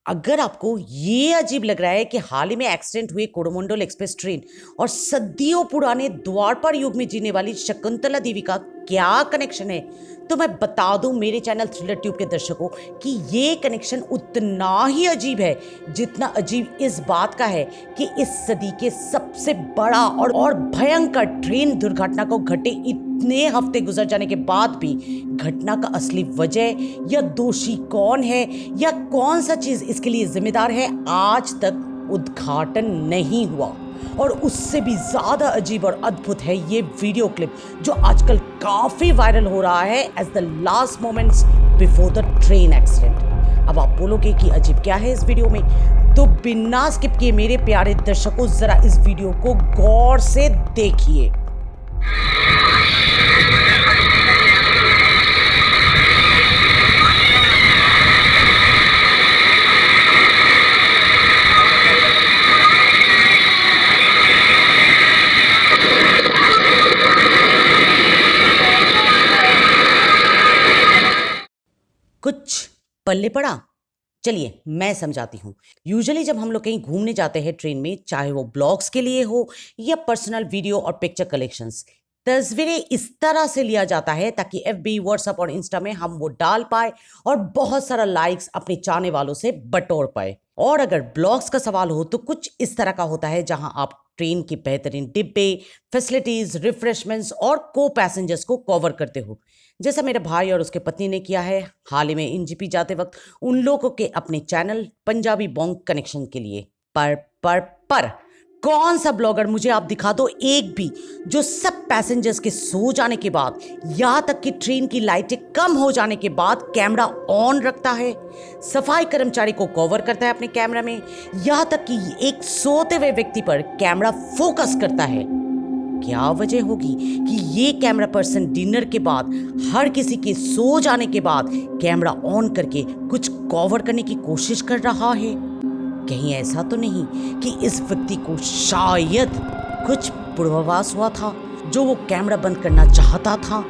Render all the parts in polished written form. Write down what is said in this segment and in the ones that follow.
अगर आपको ये अजीब लग रहा है कि हाल ही में एक्सीडेंट हुए कोरोमंडल एक्सप्रेस ट्रेन और सदियों पुराने द्वापर युग में जीने वाली शकुंतला देवी का क्या कनेक्शन है, तो मैं बता दूं मेरे चैनल थ्रिलर ट्यूब के दर्शकों कि ये कनेक्शन उतना ही अजीब है जितना अजीब इस बात का है कि इस सदी के सबसे बड़ा और भयंकर ट्रेन दुर्घटना को घटे इतने हफ्ते गुजर जाने के बाद भी घटना का असली वजह या दोषी कौन है या कौन सा चीज इसके लिए जिम्मेदार है, आज तक उद्घाटन नहीं हुआ। और उससे भी ज्यादा अजीब और अद्भुत है ये वीडियो क्लिप जो आजकल काफी वायरल हो रहा है as the last moments before the train accident. अब आप बोलोगे कि अजीब क्या है इस वीडियो में, तो बिना स्किप किए मेरे प्यारे दर्शकों जरा इस वीडियो को गौर से देखिए। कुछ पल्ले पड़ा, चलिए मैं समझाती हूँ। यूजुअली जब हम लोग कहीं घूमने जाते हैं ट्रेन में, चाहे वो ब्लॉग्स के लिए हो या पर्सनल वीडियो और पिक्चर कलेक्शंस, तस्वीरें इस तरह से लिया जाता है ताकि FB, व्हाट्सएप और इंस्टा में हम वो डाल पाए और बहुत सारा लाइक्स अपने चाहने वालों से बटोर पाए। और अगर ब्लॉग्स का सवाल हो तो कुछ इस तरह का होता है जहां आप ट्रेन की बेहतरीन डिब्बे, फैसिलिटीज, रिफ्रेशमेंट्स और को पैसेंजर्स को कवर करते हो, जैसा मेरे भाई और उसके पत्नी ने किया है हाल ही में NGP जाते वक्त उन लोगों के अपने चैनल पंजाबी बॉन्ग कनेक्शन के लिए। पर कौन सा ब्लॉगर मुझे आप दिखा दो एक भी जो सब पैसेंजर्स के सो जाने के बाद, यहाँ तक कि ट्रेन की लाइटें कम हो जाने के बाद कैमरा ऑन रखता है, सफाई कर्मचारी को कवर करता है अपने कैमरा में, यहाँ तक कि एक सोते हुए व्यक्ति पर कैमरा फोकस करता है। क्या वजह होगी कि ये कैमरा पर्सन डिनर के बाद, हर किसी के सो जाने के बाद कैमरा ऑन करके कुछ कवर करने की कोशिश कर रहा है? कहीं ऐसा तो नहीं कि इस व्यक्ति को शायद कुछ पूर्वाभास हुआ था जो वो कैमरा बंद करना चाहता था?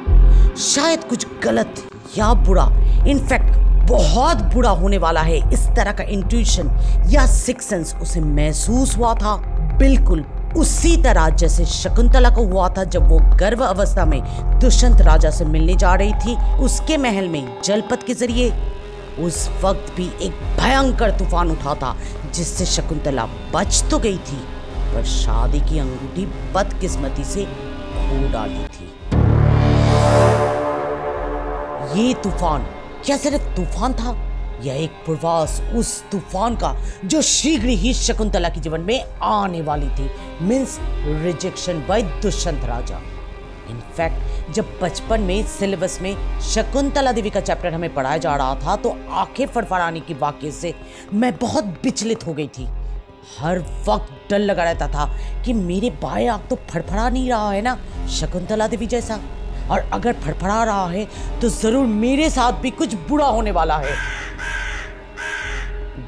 शायद कुछ गलत या बुरा, इनफैक्ट बहुत बुरा होने वाला है, इस तरह का इंट्यूशन या सिक्स सेंस उसे महसूस हुआ था, बिल्कुल उसी तरह जैसे शकुंतला को हुआ था जब वो गर्भ अवस्था में दुष्यंत राजा से मिलने जा रही थी उसके महल में जलपथ के जरिए। उस वक्त भी एक भयंकर तूफान उठा था जिससे शकुंतला बच तो गई थी, पर शादी की अंगूठी बदकिस्मती से खो डाली थी। ये तूफान क्या सिर्फ तूफान था या एक पूर्वास उस तूफान का जो शीघ्र ही शकुंतला के जीवन में आने वाली थी, means rejection by Dushyant Raja. In fact जब बचपन में सिलेबस में शकुंतला देवी का चैप्टर हमें पढ़ाया जा रहा था तो आंखें फड़फड़ाने की वाकये से मैं बहुत विचलित हो गई थी। हर वक्त डर लगा रहता था कि मेरे बाएं आंख तो फड़फड़ा नहीं रहा है ना शकुंतला देवी जैसा, और अगर फड़फड़ा रहा है तो जरूर मेरे साथ भी कुछ बुरा होने वाला है।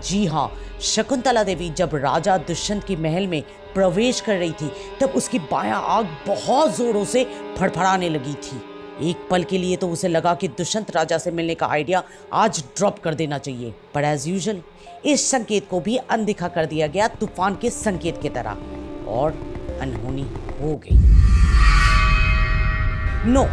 जी हाँ, शकुंतला देवी जब राजा दुष्यंत के महल में प्रवेश कर रही थी तब उसकी बायां आंख बहुत जोरों से फड़फड़ाने लगी थी। एक पल के लिए तो उसे लगा कि दुष्यंत राजा से मिलने का आइडिया आज ड्रॉप कर देना चाहिए, पर एज यूजुअल इस संकेत को भी अनदेखा कर दिया गया तूफान के संकेत की तरह और अनहोनी हो गई। नो,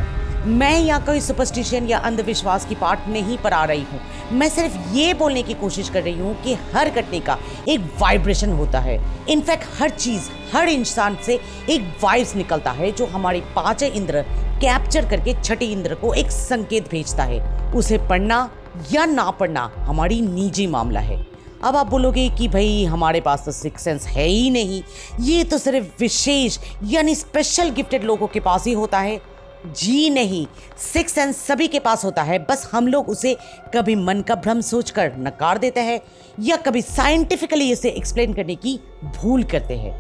मैं यहाँ कोई सुपरस्टिशन या अंधविश्वास की पार्ट नहीं पर आ रही हूँ। मैं सिर्फ ये बोलने की कोशिश कर रही हूँ कि हर घटने का एक वाइब्रेशन होता है। इनफैक्ट हर चीज, हर इंसान से एक वाइब्स निकलता है जो हमारे पांचों इंद्र कैप्चर करके छठे इंद्र को एक संकेत भेजता है। उसे पढ़ना या ना पढ़ना हमारी निजी मामला है। अब आप बोलोगे कि भाई हमारे पास तो सिक्स सेंस है ही नहीं, ये तो सिर्फ विशेष यानी स्पेशल गिफ्टेड लोगों के पास ही होता है। जी नहीं, सिक्स सेंस सभी के पास होता है, बस हम लोग उसे कभी मन का भ्रम सोचकर नकार देते हैं या कभी साइंटिफिकली इसे एक्सप्लेन करने की भूल करते हैं।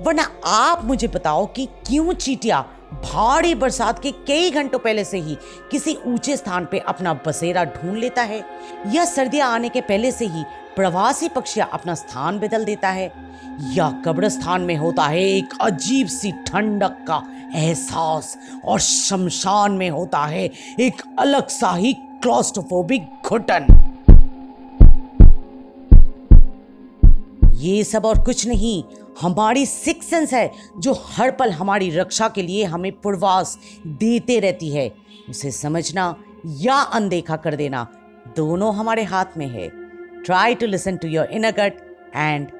वरना आप मुझे बताओ कि क्यों चींटियां भारी बरसात के कई घंटों पहले से ही किसी ऊंचे स्थान पे अपना बसेरा ढूंढ लेता है, या सर्दियां आने के पहले से ही प्रवासी पक्षियां अपना स्थान बदल देता है, या कब्रिस्तान में होता है एक अजीब सी ठंडक का एहसास और शमशान में होता है एक अलग सा ही क्लॉस्ट्रोफोबिक घुटन। ये सब और कुछ नहीं, हमारी सिक्स सेंस है जो हर पल हमारी रक्षा के लिए हमें पूर्वास देते रहती है। उसे समझना या अनदेखा कर देना दोनों हमारे हाथ में है। Try to listen to your inner gut and